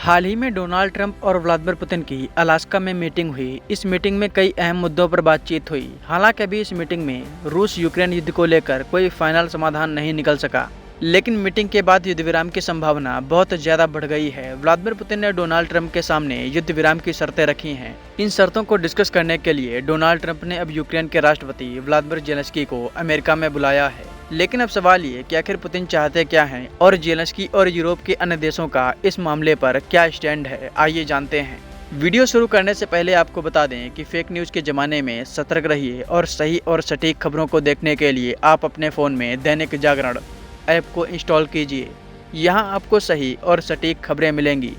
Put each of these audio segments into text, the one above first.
हाल ही में Donald Trump और Vladimir Putin की अलास्का में मीटिंग हुई। इस मीटिंग में कई अहम मुद्दों पर बातचीत हुई। हालांकि अभी इस मीटिंग में रूस यूक्रेन युद्ध को लेकर कोई फाइनल समाधान नहीं निकल सका, लेकिन मीटिंग के बाद युद्ध विराम की संभावना बहुत ज्यादा बढ़ गई है। व्लादिमीर पुतिन ने डोनाल्ड ट्रंप के सामने युद्ध विराम की शर्तें रखी हैं। इन शर्तों को डिस्कस करने के लिए डोनाल्ड ट्रंप ने अब यूक्रेन के राष्ट्रपति व्लादिमीर जेलेंस्की को अमेरिका में बुलाया है। लेकिन अब सवाल ये कि आखिर पुतिन चाहते क्या हैं और जेलेंस्की और यूरोप के अन्य देशों का इस मामले पर क्या स्टैंड है, आइए जानते हैं। वीडियो शुरू करने से पहले आपको बता दें कि फेक न्यूज़ के ज़माने में सतर्क रहिए और सही और सटीक खबरों को देखने के लिए आप अपने फ़ोन में दैनिक जागरण ऐप को इंस्टॉल कीजिए। यहाँ आपको सही और सटीक खबरें मिलेंगी।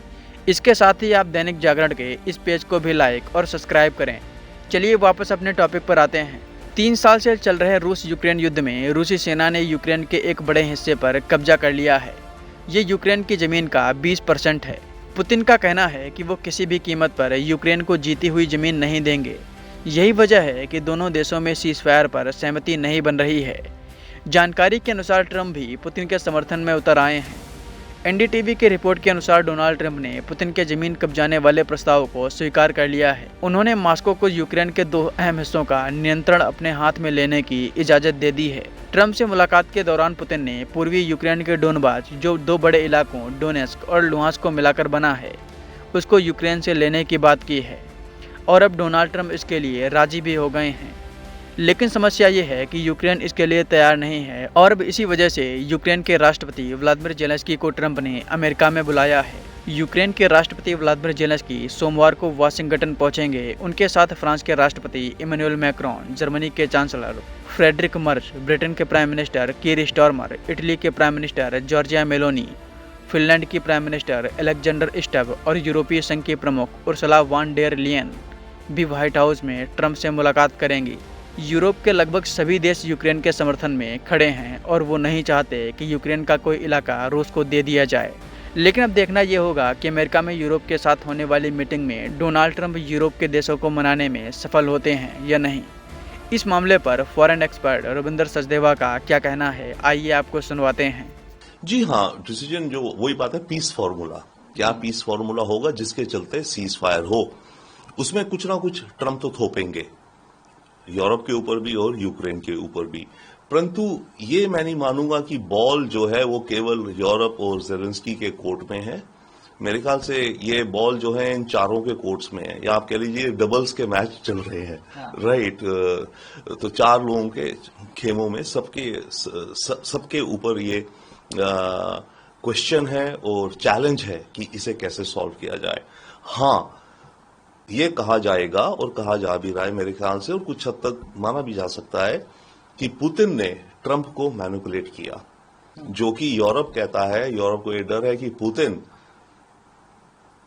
इसके साथ ही आप दैनिक जागरण के इस पेज को भी लाइक और सब्सक्राइब करें। चलिए वापस अपने टॉपिक पर आते हैं। 3 साल से चल रहे रूस यूक्रेन युद्ध में रूसी सेना ने यूक्रेन के एक बड़े हिस्से पर कब्जा कर लिया है। ये यूक्रेन की ज़मीन का 20% है। पुतिन का कहना है कि वो किसी भी कीमत पर यूक्रेन को जीती हुई ज़मीन नहीं देंगे। यही वजह है कि दोनों देशों में सीज़फायर पर सहमति नहीं बन रही है। जानकारी के अनुसार ट्रंप भी पुतिन के समर्थन में उतर आए हैं। एनडीटीवी की रिपोर्ट के अनुसार डोनाल्ड ट्रंप ने पुतिन के जमीन कब्जाने वाले प्रस्ताव को स्वीकार कर लिया है। उन्होंने मॉस्को को यूक्रेन के 2 अहम हिस्सों का नियंत्रण अपने हाथ में लेने की इजाज़त दे दी है। ट्रंप से मुलाकात के दौरान पुतिन ने पूर्वी यूक्रेन के डोनबास, जो 2 बड़े इलाकों डोनेस्क और लुहांस्क को मिलाकर बना है, उसको यूक्रेन से लेने की बात की है और अब डोनाल्ड ट्रंप इसके लिए राजी भी हो गए हैं। लेकिन समस्या ये है कि यूक्रेन इसके लिए तैयार नहीं है और अब इसी वजह से यूक्रेन के राष्ट्रपति व्लादिमीर जेलेंस्की को ट्रंप ने अमेरिका में बुलाया है। यूक्रेन के राष्ट्रपति व्लादिमीर जेलेंस्की सोमवार को वाशिंगटन पहुंचेंगे। उनके साथ फ्रांस के राष्ट्रपति इमैनुअल मैक्रोन, जर्मनी के चांसलर फ्रेडरिक मर्ज, ब्रिटेन के प्राइम मिनिस्टर कीर स्टारमर, इटली के prime minister Giorgia Meloni, Finland की प्राइम मिनिस्टर अलेक्जेंडर स्टब और यूरोपीय संघ की प्रमुख उर्सुला वॉन डेर लियन भी व्हाइट हाउस में ट्रंप से मुलाकात करेंगी। यूरोप के लगभग सभी देश यूक्रेन के समर्थन में खड़े हैं और वो नहीं चाहते कि यूक्रेन का कोई इलाका रूस को दे दिया जाए। लेकिन अब देखना ये होगा कि अमेरिका में यूरोप के साथ होने वाली मीटिंग में डोनाल्ड ट्रंप यूरोप के देशों को मनाने में सफल होते हैं या नहीं। इस मामले पर फॉरेन एक्सपर्ट रविंदर सचदेवा का क्या कहना है, आइए आपको सुनवाते हैं। जी हाँ, डिसीजन जो वही बात है, पीस फार्मूला। क्या पीस फार्मूला होगा जिसके चलते सीज फायर हो? उसमें कुछ ना कुछ ट्रंप तो थोपेंगे, यूरोप के ऊपर भी और यूक्रेन के ऊपर भी। परंतु ये मैं नहीं मानूंगा कि बॉल जो है वो केवल यूरोप और जेलेंस्की के कोर्ट में है। मेरे ख्याल से ये बॉल जो है इन चारों के कोर्ट्स में है, या आप कह लीजिए डबल्स के मैच चल रहे हैं। राइट। तो 4 लोगों के खेमों में सबके ऊपर ये क्वेश्चन है और चैलेंज है कि इसे कैसे सॉल्व किया जाए। हाँ, ये कहा जाएगा और कहा जा भी रहा है मेरे ख्याल से, और कुछ हद तक माना भी जा सकता है कि पुतिन ने ट्रंप को मैनिपुलेट किया, जो कि यूरोप कहता है। यूरोप को ये डर है कि पुतिन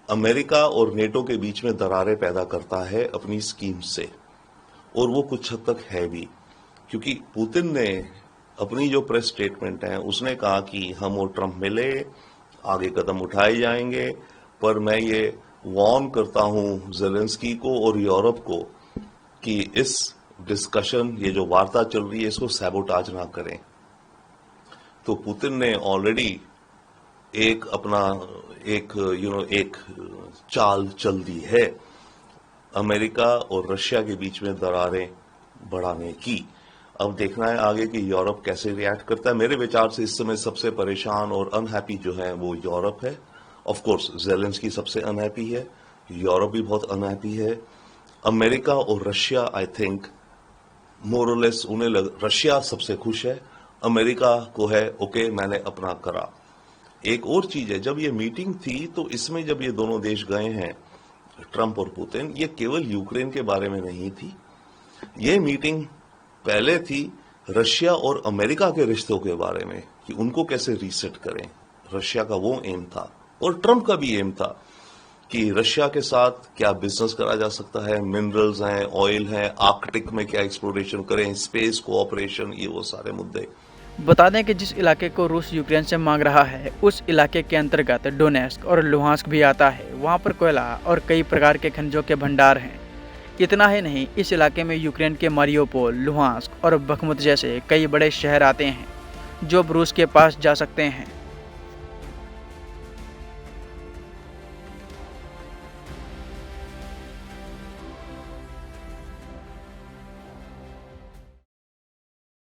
अमेरिका और नेटो के बीच में दरारें पैदा करता है अपनी स्कीम से, और वो कुछ हद तक है भी, क्योंकि पुतिन ने अपनी जो प्रेस स्टेटमेंट है उसने कहा कि हम और ट्रंप मिले, आगे कदम उठाए जाएंगे, पर मैं ये वार्न करता हूं जेलेंस्की को और यूरोप को कि इस डिस्कशन, ये जो वार्ता चल रही है, इसको सैबोटाज ना करें। तो पुतिन ने ऑलरेडी एक चाल चल दी है अमेरिका और रशिया के बीच में दरारें बढ़ाने की। अब देखना है आगे कि यूरोप कैसे रिएक्ट करता है। मेरे विचार से इस समय सबसे परेशान और अनहैप्पी जो है वो यूरोप है। ऑफ कोर्स जेलेंस्की सबसे अनहैप्पी है, यूरोप भी बहुत अनहैप्पी है। अमेरिका और रशिया आई थिंक मोर और लेस रशिया सबसे खुश है, अमेरिका को है ओके मैंने अपना करा। एक और चीज है, जब ये मीटिंग थी तो इसमें जब ये दोनों देश गए हैं ट्रंप और पुतिन, ये केवल यूक्रेन के बारे में नहीं थी। ये मीटिंग पहले थी रशिया और अमेरिका के रिश्तों के बारे में कि उनको कैसे रीसेट करें। रशिया का वो एम था और ट्रंप का भी एम था कि रशिया के साथ क्या बिजनेस करा जा सकता है, मिनरल्स हैं, ऑयल है, आर्कटिक में क्या एक्सप्लोरेशन करें, स्पेस कोऑपरेशन, ये वो सारे मुद्दे। बता दें कि जिस इलाके को रूस यूक्रेन से मांग रहा है उस इलाके के अंतर्गत डोनेस्क और लुहांस्क भी आता है। वहां पर कोयला और कई प्रकार के खनिजों के भंडार हैं। इतना ही नहीं, इस इलाके में यूक्रेन के मारियोपोल, लुहांस्क और बखमुत जैसे कई बड़े शहर आते हैं जो अब रूस के पास जा सकते हैं।